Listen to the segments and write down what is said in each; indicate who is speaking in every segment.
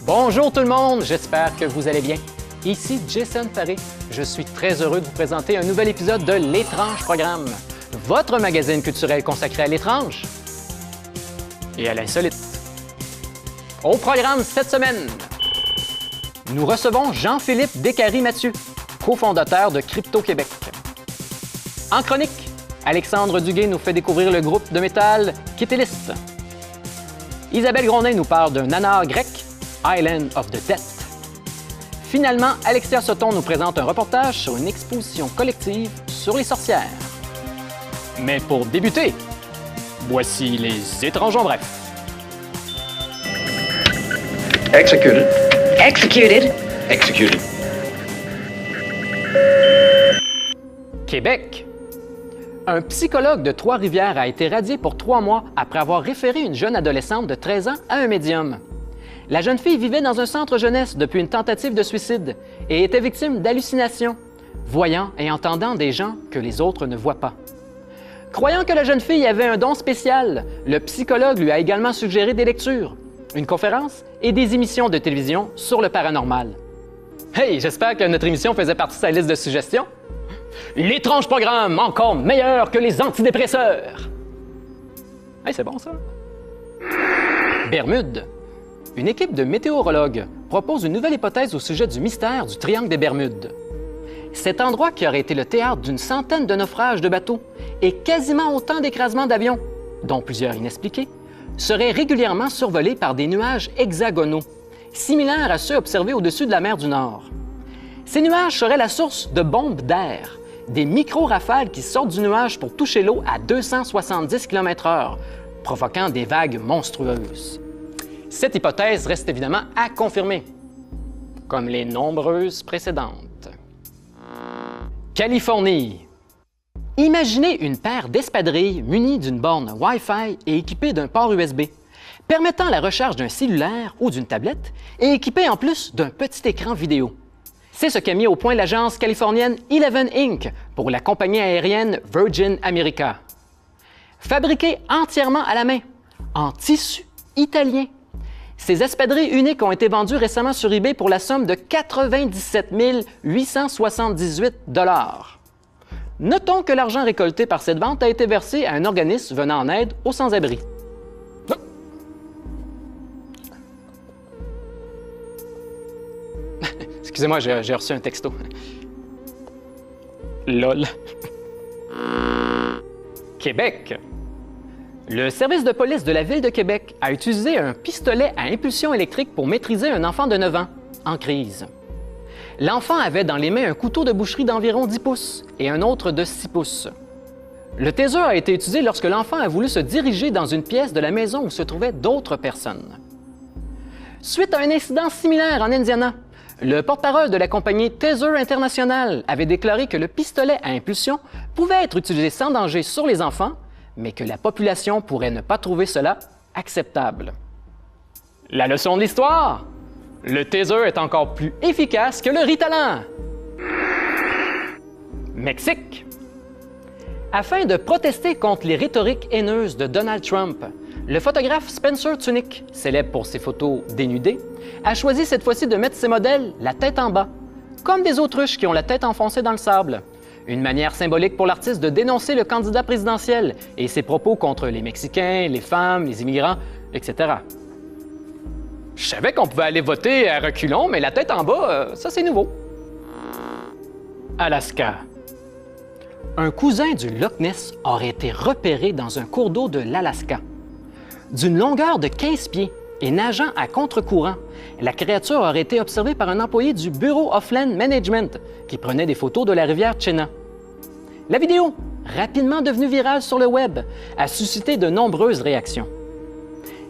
Speaker 1: Bonjour tout le monde, j'espère que vous allez bien. Ici Jason Paré. Je suis très heureux de vous présenter un nouvel épisode de L'Étrange Programme, votre magazine culturel consacré à l'étrange et à l'insolite. Au programme cette semaine, nous recevons Jean-Philippe Descaries-Mathieu, cofondateur de Crypto Québec. En chronique, Alexandre Duguay nous fait découvrir le groupe de métal Kitéliste. Isabelle Grondin nous parle d'un nanar grec, Island of the Dead. Finalement, Alexia Sotton nous présente un reportage sur une exposition collective sur les sorcières. Mais pour débuter, voici les étranges en bref.
Speaker 2: Executed.
Speaker 3: Executed.
Speaker 2: Executed.
Speaker 1: Québec. Un psychologue de Trois-Rivières a été radié pour 3 mois après avoir référé une jeune adolescente de 13 ans à un médium. La jeune fille vivait dans un centre jeunesse depuis une tentative de suicide et était victime d'hallucinations, voyant et entendant des gens que les autres ne voient pas. Croyant que la jeune fille avait un don spécial, le psychologue lui a également suggéré des lectures, une conférence et des émissions de télévision sur le paranormal. Hey, j'espère que notre émission faisait partie de sa liste de suggestions. L'étrange programme, encore meilleur que les antidépresseurs! Hey, c'est bon ça? Bermudes. Une équipe de météorologues propose une nouvelle hypothèse au sujet du mystère du triangle des Bermudes. Cet endroit qui aurait été le théâtre d'une centaine de naufrages de bateaux et quasiment autant d'écrasements d'avions, dont plusieurs inexpliqués, serait régulièrement survolé par des nuages hexagonaux, similaires à ceux observés au-dessus de la mer du Nord. Ces nuages seraient la source de bombes d'air, des micro-rafales qui sortent du nuage pour toucher l'eau à 270 km/h, provoquant des vagues monstrueuses. Cette hypothèse reste évidemment à confirmer, comme les nombreuses précédentes. Californie. Imaginez une paire d'espadrilles munies d'une borne Wi-Fi et équipée d'un port USB, permettant la recharge d'un cellulaire ou d'une tablette et équipée en plus d'un petit écran vidéo. C'est ce qu'a mis au point l'agence californienne Eleven Inc. pour la compagnie aérienne Virgin America. Fabriquées entièrement à la main, en tissu italien, ces espadrilles uniques ont été vendues récemment sur eBay pour la somme de 97 878 $. Notons que l'argent récolté par cette vente a été versé à un organisme venant en aide aux sans-abri. Excusez-moi, j'ai reçu un texto. LOL. Québec. Le service de police de la Ville de Québec a utilisé un pistolet à impulsion électrique pour maîtriser un enfant de 9 ans, en crise. L'enfant avait dans les mains un couteau de boucherie d'environ 10 pouces et un autre de 6 pouces. Le taser a été utilisé lorsque l'enfant a voulu se diriger dans une pièce de la maison où se trouvaient d'autres personnes. Suite à un incident similaire en Indiana, le porte-parole de la compagnie Taser International avait déclaré que le pistolet à impulsion pouvait être utilisé sans danger sur les enfants, mais que la population pourrait ne pas trouver cela acceptable. La leçon de l'histoire? Le taser est encore plus efficace que le Ritalin. Mexique. Afin de protester contre les rhétoriques haineuses de Donald Trump, le photographe Spencer Tunick, célèbre pour ses photos dénudées, a choisi cette fois-ci de mettre ses modèles la tête en bas, comme des autruches qui ont la tête enfoncée dans le sable. Une manière symbolique pour l'artiste de dénoncer le candidat présidentiel et ses propos contre les Mexicains, les femmes, les immigrants, etc. Je savais qu'on pouvait aller voter à reculons, mais la tête en bas, ça c'est nouveau. Alaska. Un cousin du Loch Ness aurait été repéré dans un cours d'eau de l'Alaska. D'une longueur de 15 pieds et nageant à contre-courant, la créature aurait été observée par un employé du Bureau of Land Management qui prenait des photos de la rivière Chena. La vidéo, rapidement devenue virale sur le web, a suscité de nombreuses réactions.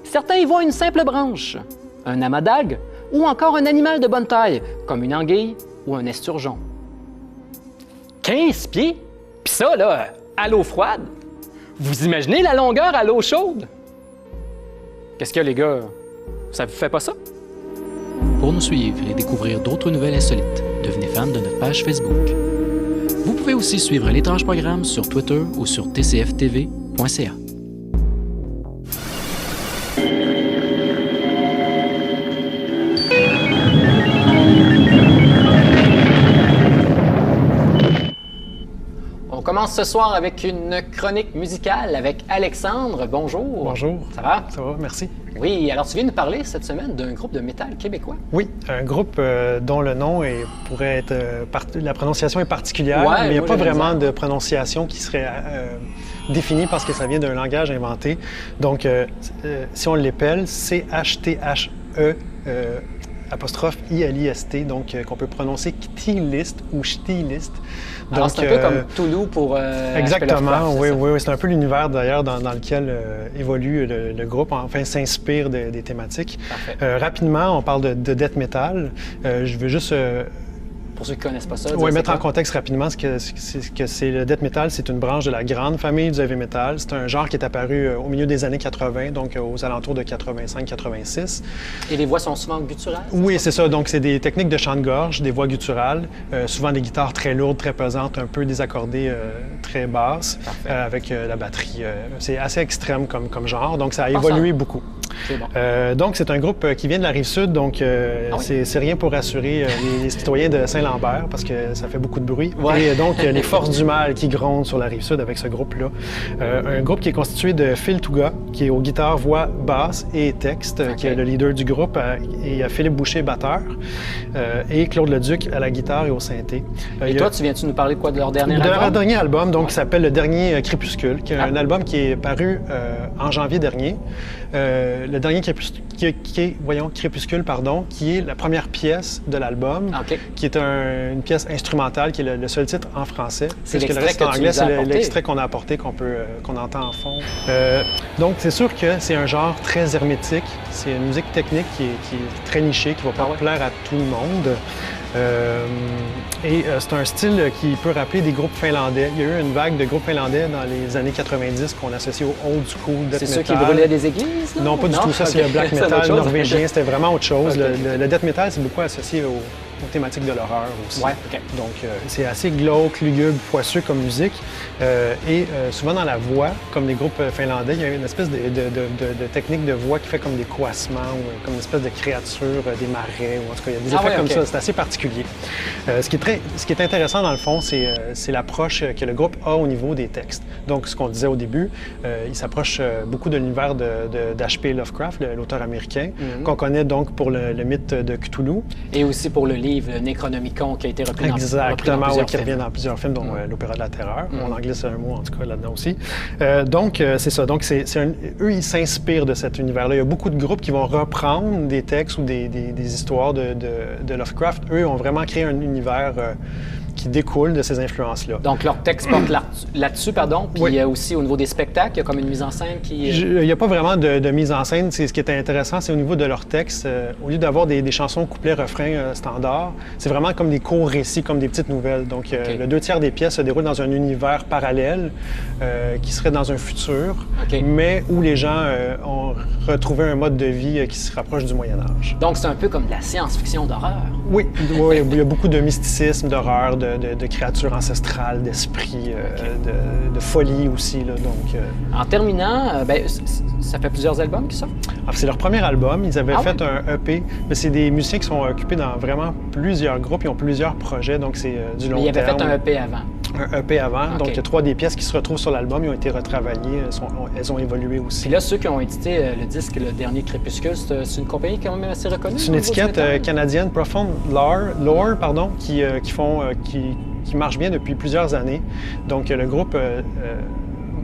Speaker 1: Certains y voient une simple branche, un amas d'algues ou encore un animal de bonne taille, comme une anguille ou un esturgeon. 15 pieds? Pis ça, là, à l'eau froide? Vous imaginez la longueur à l'eau chaude? Qu'est-ce qu'il y a, les gars? Ça vous fait pas ça?
Speaker 4: Pour nous suivre et découvrir d'autres nouvelles insolites, devenez fan de notre page Facebook. Vous pouvez aussi suivre l'Étrange Programme sur Twitter ou sur tcftv.ca.
Speaker 1: commence ce soir avec une chronique musicale avec Alexandre. Bonjour.
Speaker 3: Bonjour.
Speaker 1: Ça va?
Speaker 3: Ça va, merci.
Speaker 1: Oui, alors tu viens nous parler cette semaine d'un groupe de métal québécois.
Speaker 3: Oui, un groupe dont le nom pourrait être... la prononciation est particulière, mais il n'y a pas vraiment de prononciation qui serait définie parce que ça vient d'un langage inventé. Donc, si on l'épelle, C-H-T-H-E... apostrophe I-L-I-S-T, donc qu'on peut prononcer Ktilist ou Chtilist.
Speaker 1: Alors c'est un peu comme Toulouse pour
Speaker 3: exactement, oui. C'est un peu l'univers d'ailleurs dans lequel évolue le groupe, enfin s'inspire des thématiques. Rapidement, on parle de death metal. Je veux juste...
Speaker 1: Pour ceux qui ne connaissent pas ça.
Speaker 3: Oui, mettre en contexte rapidement ce que c'est le death metal, c'est une branche de la grande famille du heavy metal. C'est un genre qui est apparu au milieu des années 80, donc aux alentours de 85-86.
Speaker 1: Et les voix sont souvent gutturales?
Speaker 3: Oui, c'est ça. Donc, c'est des techniques de chant de gorge, des voix gutturales, souvent des guitares très lourdes, très pesantes, un peu désaccordées, très basses, avec la batterie. C'est assez extrême comme genre, donc ça a évolué beaucoup.
Speaker 1: C'est bon.
Speaker 3: Donc, c'est un groupe qui vient de la Rive-Sud, donc c'est rien pour rassurer les citoyens de Saint-Lambert, parce que ça fait beaucoup de bruit.
Speaker 1: Ouais.
Speaker 3: Et donc, les forces du mal qui grondent sur la Rive-Sud avec ce groupe-là. Un groupe qui est constitué de Phil Touga, qui est aux guitares, voix, basse et texte, qui est le leader du groupe, et Philippe Boucher, batteur, et Claude Leduc à la guitare et au synthé.
Speaker 1: Et toi, tu viens-tu nous parler de quoi, de leur dernier album?
Speaker 3: De leur dernier album, donc, qui s'appelle Le Dernier Crépuscule, qui est un album qui est paru en janvier dernier. Le dernier Crépuscule, pardon, qui est la première pièce de l'album, qui est une pièce instrumentale, qui est le seul titre en français.
Speaker 1: C'est
Speaker 3: l'extrait
Speaker 1: le reste en anglais,
Speaker 3: c'est l'extrait qu'on a apporté, qu'on entend en fond. Donc, c'est sûr que c'est un genre très hermétique. C'est une musique technique qui est très nichée, qui ne va pas plaire à tout le monde. C'est un style qui peut rappeler des groupes finlandais. Il y a eu une vague de groupes finlandais dans les années 90 qu'on associe au old school death metal.
Speaker 1: C'est ceux qui brûlaient des églises?
Speaker 3: Non, pas du tout. Ça, c'est le black metal norvégien. C'était vraiment autre chose. Le death metal, c'est beaucoup associé aux thématiques de l'horreur aussi. Donc, c'est assez glauque, lugubre, poisseux comme musique. Souvent dans la voix, comme les groupes finlandais, il y a une espèce de technique de voix qui fait comme des coassements ou comme une espèce de créature des marais. Ou en tout cas, il y a des effets comme ça. C'est assez particulier. Ce qui est intéressant dans le fond, c'est l'approche que le groupe a au niveau des textes. Donc, ce qu'on disait au début, il s'approche beaucoup de l'univers d'H.P. Lovecraft, l'auteur américain, qu'on connaît donc pour le mythe de Cthulhu.
Speaker 1: Et aussi pour le livre Necronomicon qui a été repris dans plusieurs films.
Speaker 3: Qui revient dans plusieurs films, dont l'Opéra de la Terreur. En anglais, c'est un mot, en tout cas, là-dedans aussi. C'est ça. Donc, eux, ils s'inspirent de cet univers-là. Il y a beaucoup de groupes qui vont reprendre des textes ou des histoires de Lovecraft. Eux ont vraiment créé un univers qui découle de ces influences-là.
Speaker 1: Donc, leur texte porte là-dessus, pardon. Puis il y a aussi au niveau des spectacles, il y a comme une mise en scène qui...
Speaker 3: Il n'y a pas vraiment de mise en scène. Ce qui est intéressant, c'est au niveau de leur texte. Au lieu d'avoir des chansons couplets-refrains standards, c'est vraiment comme des courts récits, comme des petites nouvelles. Donc, le 2/3 des pièces se déroulent dans un univers parallèle qui serait dans un futur, mais où les gens ont retrouvé un mode de vie qui se rapproche du Moyen-Âge.
Speaker 1: Donc, c'est un peu comme de la science-fiction d'horreur.
Speaker 3: Oui, il y a beaucoup de mysticisme, d'horreur, de créatures ancestrales, d'esprits, de folie aussi. Là, donc,
Speaker 1: En terminant, ça fait plusieurs albums qui sortent?
Speaker 3: C'est leur premier album. Ils avaient fait un EP. Mais c'est des musiciens qui sont occupés dans vraiment plusieurs groupes. Ils ont plusieurs projets, donc c'est du long terme.
Speaker 1: Mais ils avaient fait un EP avant?
Speaker 3: Un EP avant. Donc, il y a 3 des pièces qui se retrouvent sur l'album. Ils ont été retravaillées. Elles ont évolué aussi.
Speaker 1: Puis là, ceux qui ont édité le disque Le Dernier Crépuscule, c'est une compagnie quand même assez reconnue?
Speaker 3: C'est une étiquette canadienne, Profound Lore, qui marche bien depuis plusieurs années. Donc, le groupe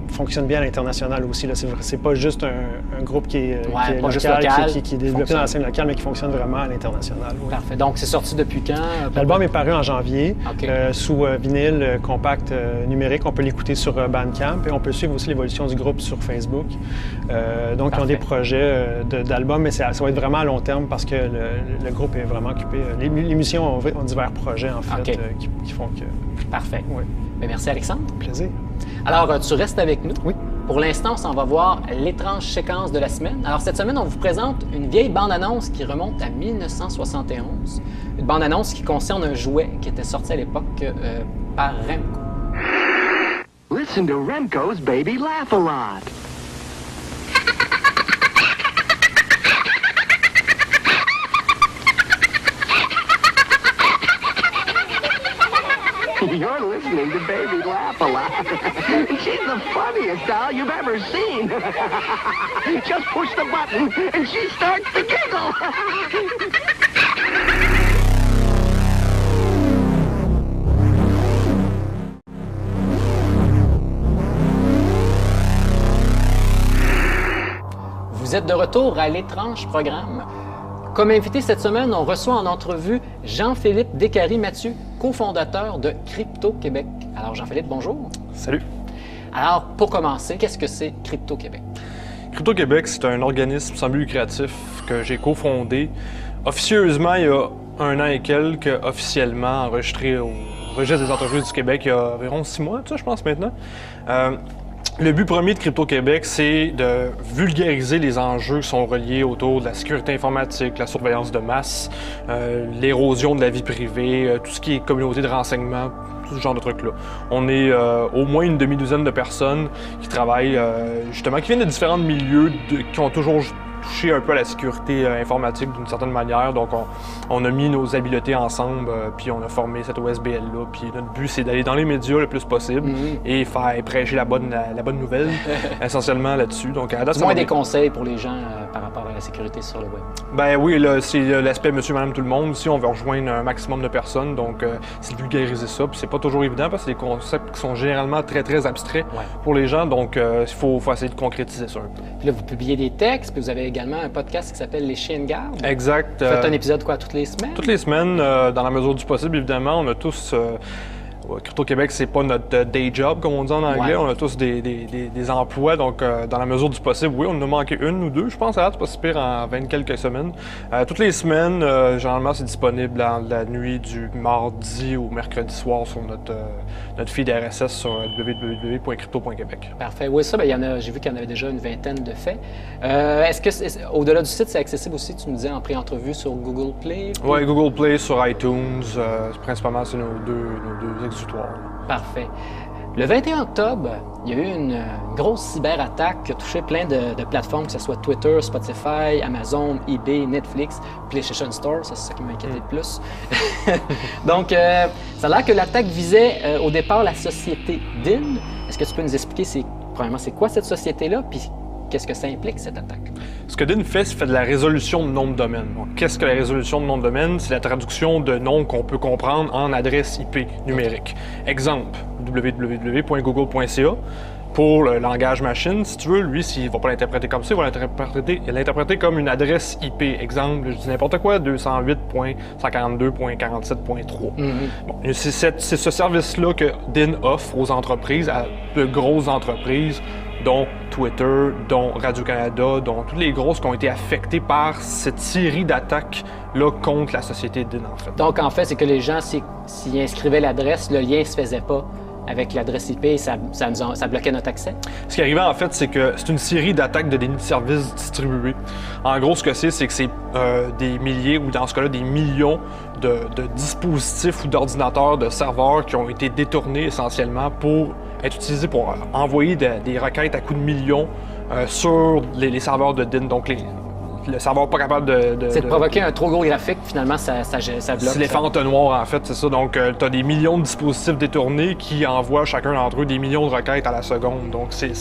Speaker 3: fonctionne bien à l'international aussi. C'est pas juste un groupe qui est local, qui est développé dans la scène locale, mais qui fonctionne vraiment à l'international. Oui.
Speaker 1: Parfait. Donc, c'est sorti depuis quand?
Speaker 3: L'album est paru en janvier, sous vinyle compact numérique. On peut l'écouter sur Bandcamp et on peut suivre aussi l'évolution du groupe sur Facebook. Donc, ils ont des projets d'albums, mais ça va être vraiment à long terme parce que le groupe est vraiment occupé. Les musiciens ont divers projets, en fait, qui font que...
Speaker 1: Parfait.
Speaker 3: Oui.
Speaker 1: Bien, merci, Alexandre.
Speaker 3: Plaisir.
Speaker 1: Alors, tu restes avec nous.
Speaker 3: Oui.
Speaker 1: Pour l'instant, on s'en va voir l'étrange séquence de la semaine. Alors, cette semaine, on vous présente une vieille bande-annonce qui remonte à 1971. Une bande-annonce qui concerne un jouet qui était sorti à l'époque par Remco.
Speaker 5: Listen to Remco's Baby Laugh a Lot. You're listening to Baby Laugh a Lot. She's the funniest doll you've ever seen. Just push the button and she starts to giggle.
Speaker 1: Vous êtes de retour à l'étrange programme. Comme invité cette semaine, on reçoit en entrevue Jean-Philippe Descaries-Mathieu, cofondateur de Crypto-Québec. Alors Jean-Philippe, bonjour.
Speaker 6: Salut.
Speaker 1: Alors pour commencer, qu'est-ce que c'est Crypto-Québec?
Speaker 6: Crypto-Québec, c'est un organisme sans but lucratif que j'ai cofondé officieusement il y a 1 an et quelques, officiellement enregistré au registre des entreprises du Québec il y a environ 6 mois, je pense maintenant. Le but premier de Crypto-Québec, c'est de vulgariser les enjeux qui sont reliés autour de la sécurité informatique, la surveillance de masse, l'érosion de la vie privée, tout ce qui est communauté de renseignement, tout ce genre de trucs-là. On est au moins une demi-douzaine de personnes qui travaillent, justement, qui viennent de différents milieux, qui ont toujours touché un peu à la sécurité informatique d'une certaine manière. Donc, on a mis nos habiletés ensemble, puis on a formé cette OSBL-là. Puis notre but, c'est d'aller dans les médias le plus possible et faire prêcher la bonne nouvelle, essentiellement là-dessus. Donc, à date,
Speaker 1: C'est moins des conseils pour les gens par rapport à la sécurité sur le web.
Speaker 6: Ben oui, là, c'est l'aspect monsieur, madame, tout le monde. Ici, on veut rejoindre un maximum de personnes. Donc, c'est de vulgariser ça. Puis c'est pas toujours évident parce que c'est des concepts qui sont généralement très, très abstraits pour les gens. Donc, il faut essayer de concrétiser ça un peu.
Speaker 1: Puis là, vous publiez des textes, puis vous avez également un podcast qui s'appelle Les Chiens de garde.
Speaker 6: Exact.
Speaker 1: Vous faites un épisode quoi, toutes les semaines?
Speaker 6: Toutes les semaines, dans la mesure du possible, évidemment. On a tous... Crypto-Québec, c'est pas notre day job, comme on dit en anglais. On a tous des emplois, donc dans la mesure du possible, oui, on en a manqué 1 ou 2, je pense, c'est pas si pire en 20 quelques semaines. Toutes les semaines, généralement, c'est disponible la nuit du mardi au mercredi soir sur notre feed RSS sur www.crypto.québec.
Speaker 1: Parfait. Oui, ça, j'ai vu qu'il y en avait déjà une vingtaine de faits. Est-ce que, au-delà du site, c'est accessible aussi, tu me disais, en pré-entrevue sur Google Play?
Speaker 6: Oui, Google Play, sur iTunes, principalement, c'est nos deux exutoires.
Speaker 1: Parfait. Le 21 octobre, il y a eu une grosse cyberattaque qui a touché plein de plateformes, que ce soit Twitter, Spotify, Amazon, eBay, Netflix, PlayStation Store. Ça, c'est ça qui m'a inquiété le plus. Donc, ça a l'air que l'attaque visait au départ la société DIN. Est-ce que tu peux nous expliquer, premièrement, c'est quoi cette société-là, puis qu'est-ce que ça implique, cette attaque?
Speaker 6: Ce que DIN fait, c'est de la résolution de nom de domaine. Donc, qu'est-ce que la résolution de nom de domaine? C'est la traduction de noms qu'on peut comprendre en adresse IP numérique. Exemple, www.google.ca. Pour le langage machine, si tu veux, lui, s'il ne va pas l'interpréter comme ça, il va l'interpréter comme une adresse IP. Exemple, je dis n'importe quoi, 208.142.47.3. Bon, c'est ce service-là que DIN offre aux entreprises, à de grosses entreprises, dont Twitter, dont Radio-Canada, dont toutes les grosses qui ont été affectées par cette série d'attaques-là contre la société DIN, en fait.
Speaker 1: Donc, en fait, c'est que les gens, s'ils inscrivaient l'adresse, le lien ne se faisait pas avec l'adresse IP et ça bloquait notre accès? Ce
Speaker 6: qui arrivait, en fait, c'est que c'est une série d'attaques de déni de services distribués. En gros, ce que c'est que c'est des milliers, ou dans ce cas-là, des millions de dispositifs ou d'ordinateurs, de serveurs qui ont été détournés essentiellement pour être utilisés pour envoyer des requêtes à coups de millions sur les serveurs de DIN. Donc, le serveur pas capable
Speaker 1: C'est de provoquer un trop gros graphique, finalement, ça bloque.
Speaker 6: C'est l'effet entonnoir, en fait, c'est ça. Donc, tu as des millions de dispositifs détournés qui envoient chacun d'entre eux des millions de requêtes à la seconde. Donc, c'est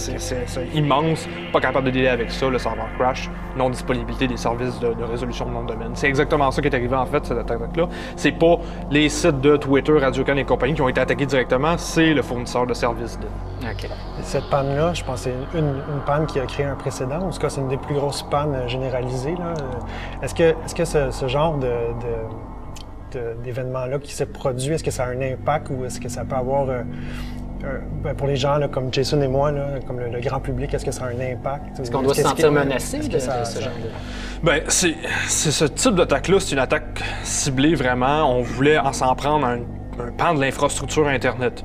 Speaker 6: immense. Pas capable de dealer avec ça, le serveur crash, non-disponibilité des services de résolution de nom de domaine. C'est exactement ça qui est arrivé, en fait, cette attaque-là. C'est pas les sites de Twitter, Radio-Can et compagnie qui ont été attaqués directement, c'est le fournisseur de services DIN.
Speaker 1: OK.
Speaker 3: Cette panne-là, je pense que c'est une panne qui a créé un précédent. En tout cas, c'est une des plus grosses pannes généralisées. Est-ce que ce genre d'événement-là qui s'est produit, est-ce que ça a un impact ou est-ce que ça peut avoir, pour les gens là, comme Jason et moi, là, comme le grand public, est-ce que ça a un impact?
Speaker 1: Est-ce qu'on doit se sentir menacé de ce genre-là?
Speaker 6: Bien, c'est ce type d'attaque-là, c'est une attaque ciblée vraiment. On voulait s'en prendre à un pan de l'infrastructure Internet.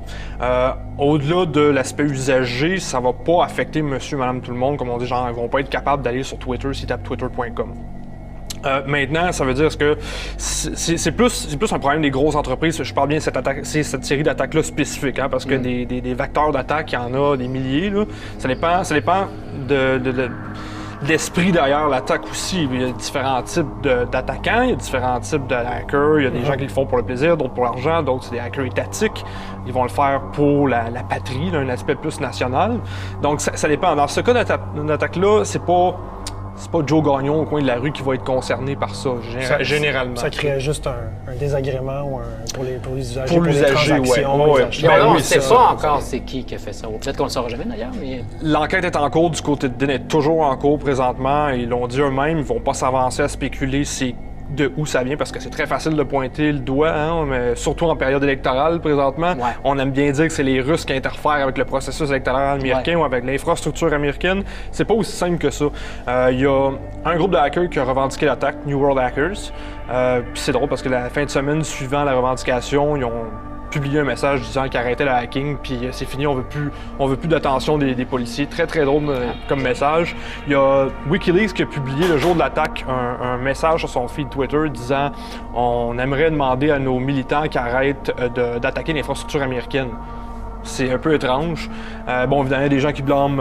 Speaker 6: Au-delà de l'aspect usager, ça va pas affecter monsieur, madame, tout le monde. Comme on dit, genre, ils vont pas être capables d'aller sur Twitter s'ils tapent twitter.com. Maintenant, ça veut dire que c'est plus un problème des grosses entreprises. Je parle bien de cette série d'attaques-là spécifiques, hein, parce que des vecteurs d'attaque, il y en a des milliers. Là. Ça dépend l'esprit derrière l'attaque aussi. Il y a différents types d'attaquants, il y a différents types de hackers. Il y a des gens qui le font pour le plaisir, d'autres pour l'argent, d'autres c'est des hackers étatiques. Ils vont le faire pour la patrie, là, un aspect plus national. Donc ça dépend. Dans ce cas d'attaque-là, c'est pas Joe Gagnon au coin de la rue qui va être concerné par ça, généralement.
Speaker 3: Ça crée juste un désagrément ou pour les usagers,
Speaker 6: pour l'usager,
Speaker 1: on ne sait pas encore c'est qui a fait ça. Peut-être qu'on ne le saura jamais d'ailleurs, mais...
Speaker 6: L'enquête est en cours du côté de Dean, est toujours en cours présentement. Ils l'ont dit eux-mêmes, ils vont pas s'avancer à spéculer de où ça vient, parce que c'est très facile de pointer le doigt, hein, mais surtout en période électorale présentement. Ouais. On aime bien dire que c'est les Russes qui interfèrent avec le processus électoral américain ou avec l'infrastructure américaine. C'est pas aussi simple que ça. Il y a un groupe de hackers qui a revendiqué l'attaque, New World Hackers. Puis c'est drôle parce que la fin de semaine suivant la revendication, ils ont publié un message disant qu'ils arrêtaient le hacking, puis c'est fini, on veut plus d'attention des policiers. Très, très drôle comme message. Il y a Wikileaks qui a publié le jour de l'attaque un message sur son feed Twitter disant « On aimerait demander à nos militants qui arrêtent d'attaquer l'infrastructure américaine ». C'est un peu étrange. Bon, évidemment, il y a des gens qui blâment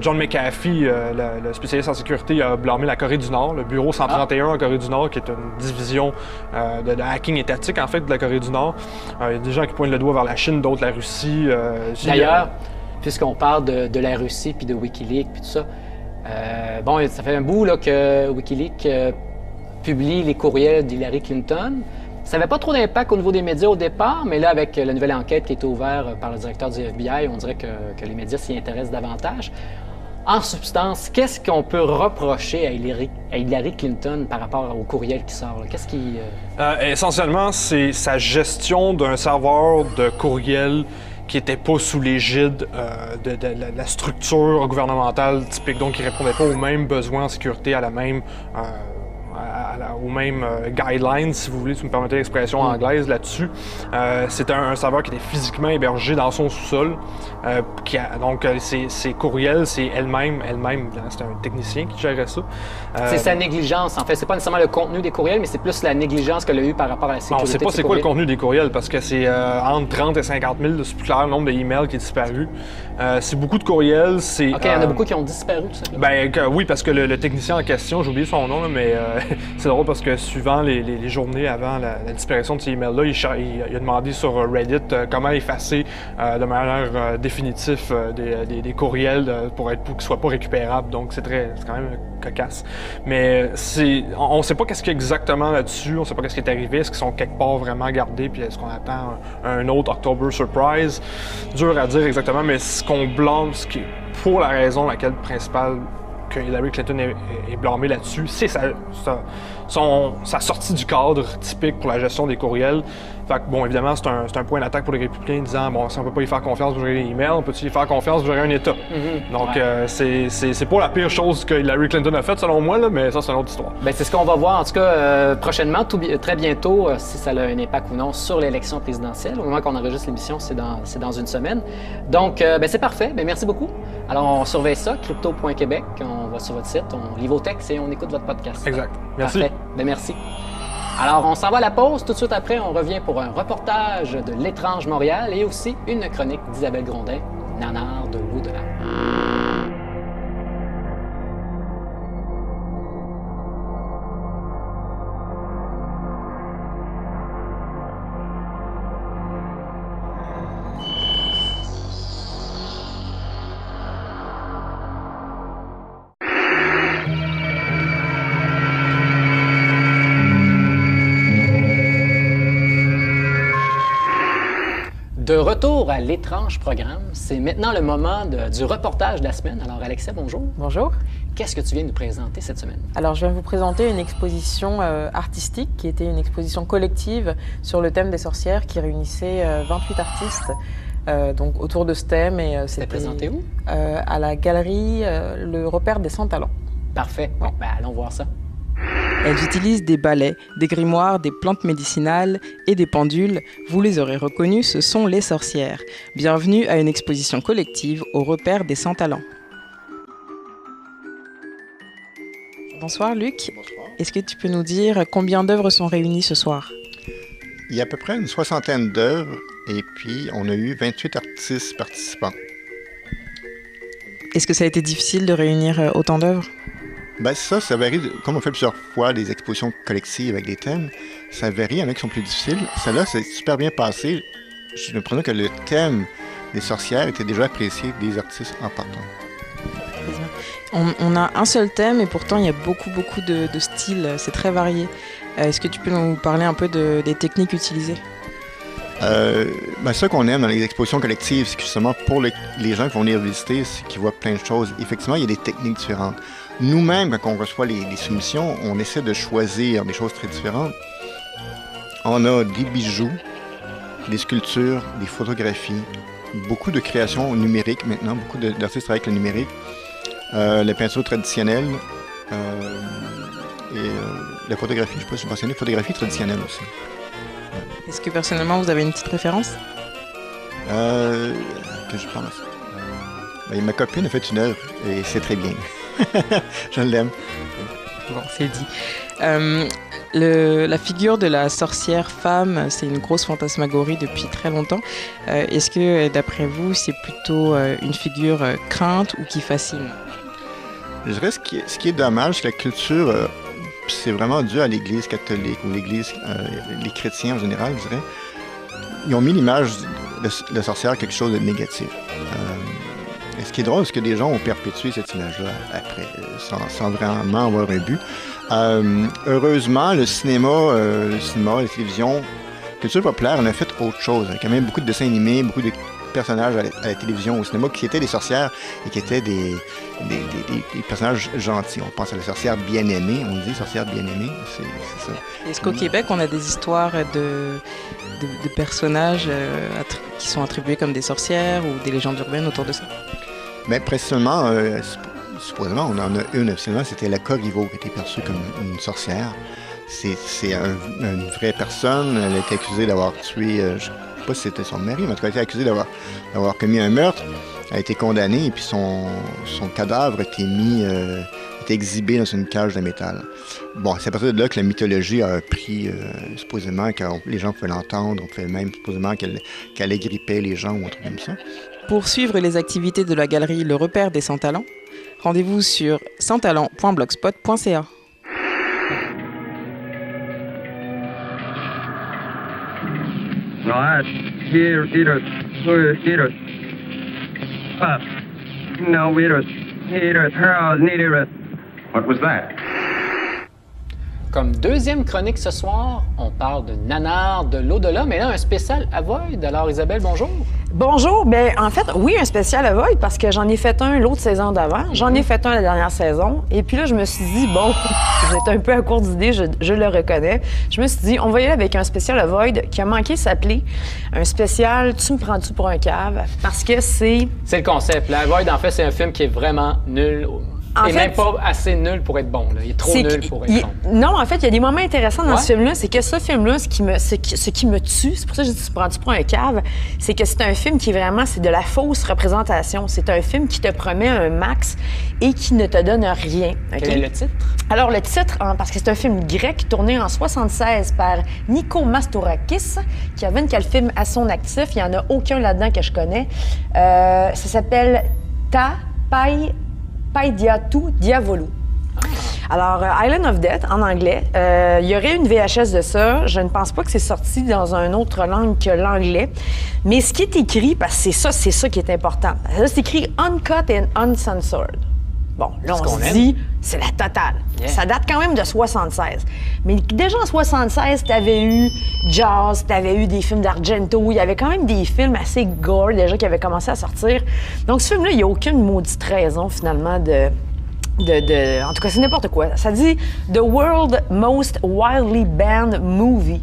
Speaker 6: John McAfee, le spécialiste en sécurité, a blâmé la Corée du Nord, le bureau 131 en Corée du Nord, qui est une division de hacking étatique, en fait, de la Corée du Nord. Il y a des gens qui pointent le doigt vers la Chine, d'autres la Russie.
Speaker 1: D'ailleurs, puisqu'on parle de la Russie puis de Wikileaks puis tout ça, bon, ça fait un bout là, que Wikileaks publie les courriels d'Hillary Clinton. Ça n'avait pas trop d'impact au niveau des médias au départ, mais là, avec la nouvelle enquête qui a été ouverte par le directeur du FBI, on dirait que les médias s'y intéressent davantage. En substance, qu'est-ce qu'on peut reprocher à Hillary Clinton par rapport au courriel qui sort? Qu'est-ce qui...
Speaker 6: Essentiellement, c'est sa gestion d'un serveur de courriel qui n'était pas sous l'égide de la structure gouvernementale typique, donc qui ne répondait pas aux mêmes besoins en sécurité, à la même... aux mêmes guidelines, si vous voulez, si vous me permettez l'expression anglaise là-dessus. C'est un serveur qui était physiquement hébergé dans son sous-sol. Donc, ses courriels, c'est elle-même, c'est un technicien qui gérait ça.
Speaker 1: C'est sa négligence, en fait. C'est pas nécessairement le contenu des courriels, mais c'est plus la négligence qu'elle a eue par rapport à la sécurité.
Speaker 6: On ne sait pas c'est quoi le contenu des courriels, parce que c'est entre 30 et 50 000, c'est plus clair, le nombre d'emails qui est disparu. C'est beaucoup de courriels. OK,
Speaker 1: il y en a beaucoup qui ont disparu, tout simplement.
Speaker 6: Oui, parce que le technicien en question, j'ai oublié son nom, là, mais c'est drôle parce que suivant les journées avant la disparition de ces emails-là, il a demandé sur Reddit comment effacer de manière définitive des courriels pour qu'ils ne soient pas récupérables. Donc c'est quand même cocasse. Mais on ne sait pas qu'est-ce qu'il y a exactement là-dessus, on ne sait pas qu'est-ce qui est arrivé, est-ce qu'ils sont quelque part vraiment gardés, puis est-ce qu'on attend un autre October Surprise? Dur à dire exactement, mais ce qu'on blâme, pour la raison laquelle principale que Hillary Clinton est blâmée là-dessus, c'est sa sortie du cadre typique pour la gestion des courriels. Fait que, bon, évidemment, c'est un point d'attaque pour les républicains disant, bon, si on ne peut pas y faire confiance pour gérer les emails, on peut-tu y faire confiance pour gérer un État? Donc, c'est pas la pire chose que Hillary Clinton a faite, selon moi, là, mais ça, c'est une autre histoire.
Speaker 1: Bien, c'est ce qu'on va voir, en tout cas, prochainement, très bientôt, si ça a un impact ou non sur l'élection présidentielle. Au moment qu'on enregistre l'émission, c'est dans une semaine. Donc, c'est parfait. Bien, merci beaucoup. Alors, on surveille ça, crypto.québec. On va sur votre site, on lit vos textes et on écoute votre podcast.
Speaker 6: Exact. Merci.
Speaker 1: Parfait. Bien, merci. Alors, on s'en va à la pause. Tout de suite après, on revient pour un reportage de l'Étrange Montréal et aussi une chronique d'Isabelle Grondin, Nanard de Woodland. De retour à l'étrange programme, c'est maintenant le moment du reportage de la semaine. Alors Alexia, bonjour.
Speaker 7: Bonjour.
Speaker 1: Qu'est-ce que tu viens nous présenter cette semaine?
Speaker 7: Alors je viens vous présenter une exposition artistique qui était une exposition collective sur le thème des sorcières qui réunissait 28 artistes donc autour de ce thème.
Speaker 1: C'était présenté où?
Speaker 7: À la galerie Le Repère des 100 talents.
Speaker 1: Parfait. Bon, allons voir ça.
Speaker 7: Elles utilisent des balais, des grimoires, des plantes médicinales et des pendules. Vous les aurez reconnues, ce sont les sorcières. Bienvenue à une exposition collective au Repère des 100 talents. Bonsoir Luc.
Speaker 8: Bonsoir.
Speaker 7: Est-ce que tu peux nous dire combien d'œuvres sont réunies ce soir?
Speaker 8: Il y a à peu près une 60aine d'œuvres et puis on a eu 28 artistes participants.
Speaker 7: Est-ce que ça a été difficile de réunir autant d'œuvres?
Speaker 8: Ben ça varie. Comme on fait plusieurs fois des expositions collectives avec des thèmes, ça varie. Il y en a qui sont plus difficiles. Celle-là, c'est super bien passé. Je me prenais que le thème des sorcières était déjà apprécié des artistes en partant.
Speaker 7: On a un seul thème et pourtant il y a beaucoup de styles. C'est très varié. Est-ce que tu peux nous parler un peu des techniques utilisées?
Speaker 8: Ça qu'on aime dans les expositions collectives, c'est que justement pour les gens qui vont venir visiter, c'est qu'ils voient plein de choses. Effectivement, il y a des techniques différentes. Nous-mêmes, quand on reçoit les soumissions, on essaie de choisir des choses très différentes. On a des bijoux, des sculptures, des photographies, beaucoup de créations numériques maintenant, beaucoup d'artistes travaillent avec le numérique, les peintures traditionnelles et la photographie, je ne sais pas si je mentionnais, photographie traditionnelle aussi.
Speaker 7: Est-ce que personnellement vous avez une petite préférence?
Speaker 8: Que je pense. Ma copine a fait une œuvre et c'est très bien. Je l'aime.
Speaker 7: Bon, c'est dit. La figure de la sorcière femme, c'est une grosse fantasmagorie depuis très longtemps. Est-ce que, d'après vous, c'est plutôt une figure crainte ou qui fascine?
Speaker 8: Je dirais ce qui est dommage, c'est que la culture, c'est vraiment dû à l'Église catholique ou l'Église, les chrétiens en général, je dirais. Ils ont mis l'image de la sorcière quelque chose de négatif. Et ce qui est drôle, c'est que des gens ont perpétué cette image-là après, sans vraiment avoir un but. Heureusement, le cinéma, la télévision, la culture populaire, on a fait autre chose. Il y a quand même beaucoup de dessins animés, beaucoup de personnages à la télévision, au cinéma, qui étaient des sorcières et qui étaient des personnages gentils. On pense à la sorcière bien-aimée, on dit sorcière bien-aimée, c'est ça.
Speaker 7: Est-ce qu'au Québec, on a des histoires de personnages qui sont attribués comme des sorcières ou des légendes urbaines autour de ça?
Speaker 8: Bien, précisément, supposément, on en a une officiellement, c'était la Corriveau qui était perçue comme une sorcière. C'est une vraie personne, elle a été accusée d'avoir tué, je ne sais pas si c'était son mari, mais en tout cas, elle a été accusée d'avoir commis un meurtre. Elle a été condamnée et puis son cadavre a été exhibé dans une cage de métal. Bon, c'est à partir de là que la mythologie a pris, supposément, quand les gens pouvaient l'entendre, on pouvait même supposément qu'elle agrippait les gens ou un truc comme ça.
Speaker 7: Pour suivre les activités de la galerie Le Repère des Sans-Talents, rendez-vous sur sanstalent.blogspot.ca.
Speaker 2: What was that?
Speaker 1: Comme deuxième chronique ce soir, on parle de nanar de l'au-delà, mais là, un spécial Avoid. Alors, Isabelle, bonjour.
Speaker 9: Bonjour. Bien, en fait, oui, un spécial Avoid parce que j'en ai fait un l'autre saison d'avant. J'en ai fait un la dernière saison. Et puis là, je me suis dit, bon, j'étais un peu à court d'idées, je le reconnais. Je me suis dit, on va y aller avec un spécial Avoid qui a manqué s'appeler un spécial Tu me prends-tu pour un cave? Parce que c'est...
Speaker 1: C'est le concept. La Avoid, en fait, c'est un film qui est vraiment nul. Et même pas assez nul pour être bon. Là. Il est trop nul pour être bon.
Speaker 9: Non, en fait, il y a des moments intéressants dans ce film-là. C'est que ce film-là, ce qui me tue, c'est pour ça que je dis « Tu prends-tu pour un cave », c'est que c'est un film qui vraiment, c'est de la fausse représentation. C'est un film qui te promet un max et qui ne te donne rien. Okay?
Speaker 1: Quel est le titre?
Speaker 9: Alors, le titre, parce que c'est un film grec tourné en 1976 par Nikos Mastourakis, qui a 24 films à son actif. Il n'y en a aucun là-dedans que je connais. Ça s'appelle Ta Paidiatou Diavolou. Alors, Island of Death, en anglais, il y aurait une VHS de ça. Je ne pense pas que c'est sorti dans une autre langue que l'anglais. Mais ce qui est écrit, parce que c'est ça qui est important, c'est écrit « Uncut and Uncensored ». Bon, là, on se dit, c'est la totale. Yeah. Ça date quand même de 76. Mais déjà en 76, t'avais eu Jaws, t'avais eu des films d'Argento, il y avait quand même des films assez gore déjà qui avaient commencé à sortir. Donc ce film-là, il n'y a aucune maudite raison finalement de... En tout cas, c'est n'importe quoi. Ça dit « The World Most Wildly Banned Movie ».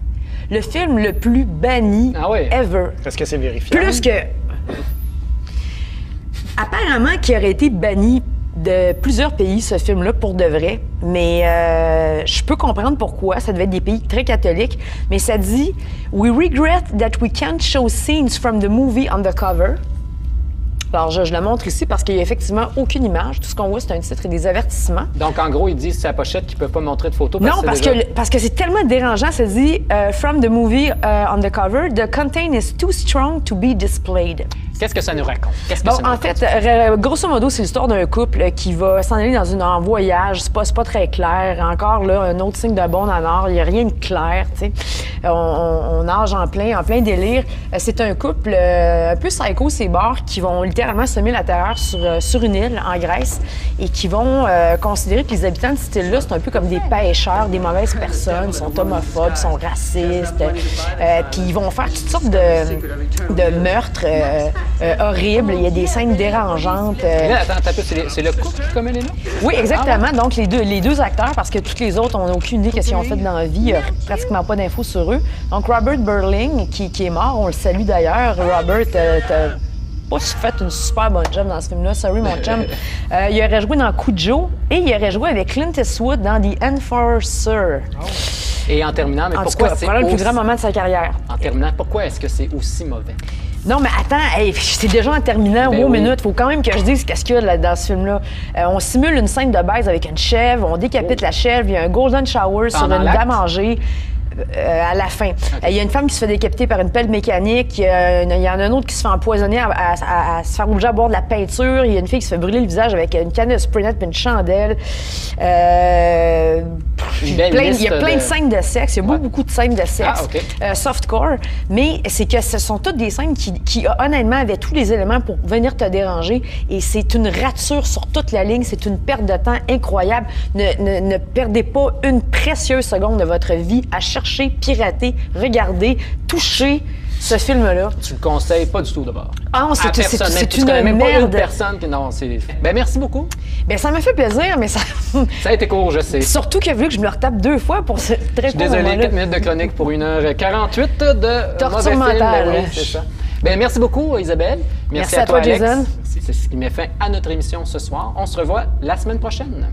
Speaker 9: Le film le plus banni ever.
Speaker 3: Est-ce que c'est vérifiable?
Speaker 9: Plus que... Apparemment, qui aurait été banni de plusieurs pays, ce film-là, pour de vrai. Mais je peux comprendre pourquoi. Ça devait être des pays très catholiques. Mais ça dit « We regret that we can't show scenes from the movie on the cover. Alors, je le montre ici parce qu'il n'y a effectivement aucune image. Tout ce qu'on voit, c'est un titre et des avertissements.
Speaker 1: Donc, en gros, ils disent sur la pochette qu'ils ne peuvent pas montrer de photos.
Speaker 9: Non, parce que c'est tellement dérangeant. Ça dit « From the movie on the cover, the content is too strong to be displayed ».
Speaker 1: Qu'est-ce que ça nous raconte?
Speaker 9: En fait, grosso modo, c'est l'histoire d'un couple qui va s'en aller en voyage. C'est pas très clair. Encore là, un autre signe de bon en or. Il n'y a rien de clair, tu sais. On nage en plein délire. C'est un couple un peu psycho, ces bars, qui vont littéralement semer la terreur sur une île en Grèce et qui vont considérer que les habitants de cette île-là, c'est un peu comme des pêcheurs, des mauvaises personnes, ils sont homophobes, sont racistes. Puis ils vont faire toutes sortes de meurtres horribles. Il y a des scènes dérangeantes.
Speaker 1: Là, attends, c'est le couple qui commet les noms?
Speaker 9: Oui, exactement. Donc, les deux acteurs, parce que tous les autres, on n'a aucune idée de ce qu'ils ont fait dans la vie. Il n'y a pratiquement pas d'infos sur eux. Donc, Robert Burling, qui est mort, on le salue d'ailleurs. Robert, t'as pas fait une super bonne job dans ce film-là. Sorry, mon chum. Il aurait joué dans Cujo et il aurait joué avec Clint Eastwood dans The Enforcer.
Speaker 1: Et en terminant, mais pourquoi c'est
Speaker 9: le plus grand moment de sa carrière.
Speaker 1: En terminant, pourquoi est-ce que c'est aussi mauvais?
Speaker 9: Non, mais attends, c'est déjà en terminant, minute. Faut quand même que je dise qu'est-ce qu'il y a dans ce film-là. On simule une scène de baise avec une chèvre, on décapite la chèvre, il y a un golden shower sur une dame âgée. À la fin. Il y a une femme qui se fait décapiter par une pelle mécanique. Il y en a un autre qui se fait empoisonner à se faire obliger à boire de la peinture. Il y a une fille qui se fait brûler le visage avec une canne de spray net et une chandelle. Il y a plein de scènes de sexe. Il y a beaucoup de scènes de sexe. Softcore. Mais c'est que ce sont toutes des scènes qui, honnêtement, avaient tous les éléments pour venir te déranger. Et c'est une rature sur toute la ligne. C'est une perte de temps incroyable. Ne perdez pas une précieuse seconde de votre vie à chercher, pirater, regarder, toucher ce film-là.
Speaker 1: Tu le conseilles pas du tout d'abord.
Speaker 9: Ah non, c'est une
Speaker 1: même
Speaker 9: merde.
Speaker 1: Pas une personne qui... Non, c'est... Ben merci beaucoup.
Speaker 9: Ben ça m'a fait plaisir, mais ça...
Speaker 1: Ça a été court, je sais.
Speaker 9: Surtout qu'il a voulu que je me le retape 2 fois pour ce très court moment-là.
Speaker 1: Désolé, 4 minutes de chronique pour 1h48 de
Speaker 9: torture mentale.
Speaker 1: Oui, c'est ça. Ben merci beaucoup, Isabelle.
Speaker 9: Merci à toi,
Speaker 1: Alex.
Speaker 9: Jason.
Speaker 1: C'est ce qui met fin à notre émission ce soir. On se revoit la semaine prochaine.